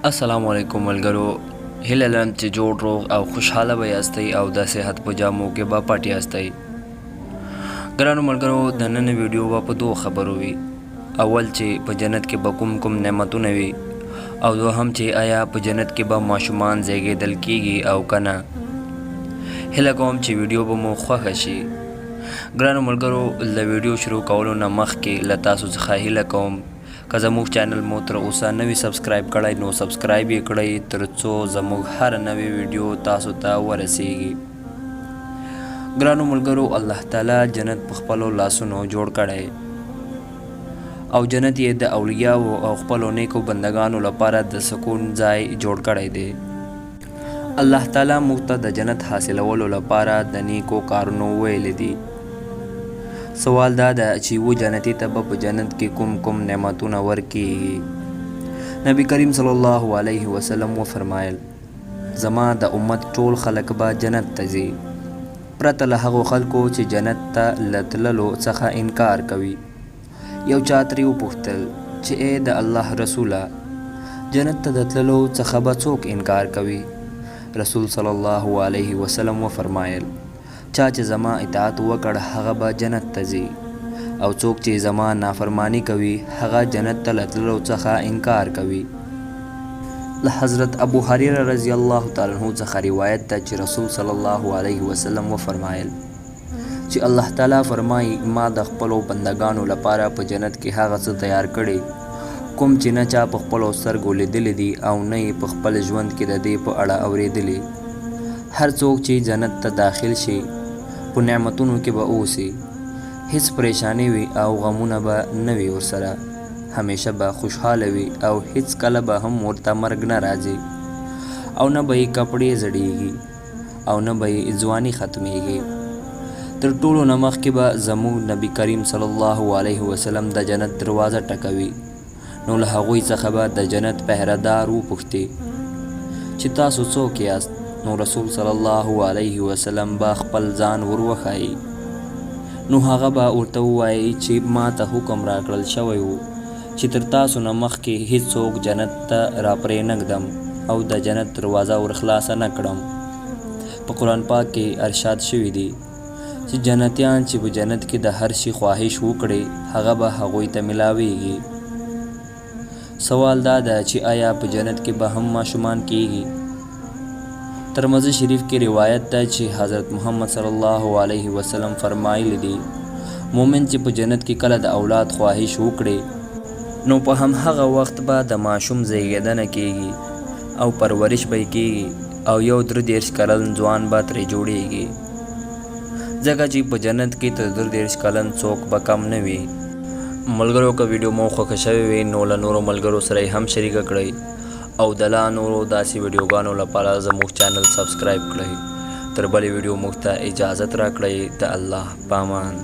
السلام علیکم ملګرو، هیله لرم چې جوړ روغ او خوشحاله به یاستئ او د صحت په جامو کې به پټ یاستئ. ګرانو ملګرو، د نن ویډیو به په دوه خبرو وي. اول چې په جنت کې به کوم کوم نعمتونه وي، او دوهم چې آیا په جنت کې به ماشومان زیږیدل کیږي او که نه. هیله کوم چې ویډیو به مو خوښه شي. ګرانو ملګرو، له ویډیو شروع کولو نه مخکې له تاسو څخه هیله کوم که زموږ چینل مو تر اوسه نوي سبسکرایب کړی نو سبسکرایب یې کړئ تر څو زموږ هر نوې ویډیو تاسو ته ورسیږي. ګرانو ملګرو، الله تعالی جنت په خپلو لاسونو جوړ کړی او جنت یې د اولیاو او خپلو نیکو بندګانو لپاره د سکون ځای جوړ کړی دی. الله تعالی موږ ته د جنت حاصلولو لپاره د نیکو کارونو ویلی دي. سوال دا ده چې و جنتي ته به په جنت کې کوم کوم نعمتونه ورکیږي. نبی کریم صلی الله علیه وسلم وفرمایل، زما د امت ټول خلک به جنت ته ځي پرته له هغو خلکو چې جنت ته له تللو څخه انکار کوي. یو چا ترې وپوښتل چې ای د الله رسوله، جنت ته د تللو څخه به څوک انکار کوي؟ رسول صلی الله علیه وسلم وفرمایل، چا چې زما اطاعت وکړ هغه به جنت ته ځي، او څوک چې زما نافرمانی کوي هغه جنت ته له تللو څخه انکار کوي. له حضرت ابو هریره رضی الله تعالی عنه څخه روایت ده چې رسول صلی الله علیه وسلم وفرمایل چې الله تعالی فرمایي، ما د خپلو بندگانو لپاره په جنت کې هغه څه تیار کړي کوم چې نه چا په خپلو سترګو لیدلی دي او نه یې په خپل ژوند کې د دې په اړه اوریدلی. هر څوک چې جنت ته داخل شي په نعمتونو کې به اوسي، هیڅ پریشانی وي او غمونه به نه وي ورسره، همیشه به خوشحاله وي او هیڅ کله به هم ورته مرګ نه راځي او نه به یې کپړې زړیږي او نه به یې ځواني ختمیږي. تر ټولو نه مخکې به زموږ نبی کریم صلی الله علیه وسلم د جنت دروازه ټکوي، نو له هغوی څخه به د جنت پهرهدار وپوښتي چې تاسو څوک یاست؟ نو رسول صلی الله علیه وسلم به خپل ځان وروښایي، نو هغه به ورته ووایي چې ما ته حکم راکړل شوی و چې تر تاسو نه مخکې هیڅوک جنت ته راپرې نږدم او د جنت دروازه ورخلاصه نه کړم. په قرآن پاک کې ارشاد شوي دي چې جنتیان چې په جنت کې د هر شي خواهش وکړي هغه به هغوی ته ملاویږي. سوال دا ده چې آیا په جنت کې به هم ماشومان کیږي؟ ترمذی شریف کې روایت ده چې حضرت محمد صلی الله علیه وسلم فرمایلی دي، مومن چې په جنت کې کله د اولاد خواهش وکړي نو په هم هغه وخت به د ماشوم زیږیدنه کیږي او پرورش به کیږي او یو 33 کلن ځوان به ترې جوړیږي، ځکه چې په جنت کې تر 33 کلن څوک به کم نه وي. ملګرو، که ویډیو مو خوښه شوې وي نو له نورو ملګرو سره یې هم شریکه کړئ او د لا نورو داسې ویډیوګانو لپاره زموږ چینل سبسکرایب کړئ. تر بلې ویډیو موږ ته اجازت راکړئ. د الله په امان.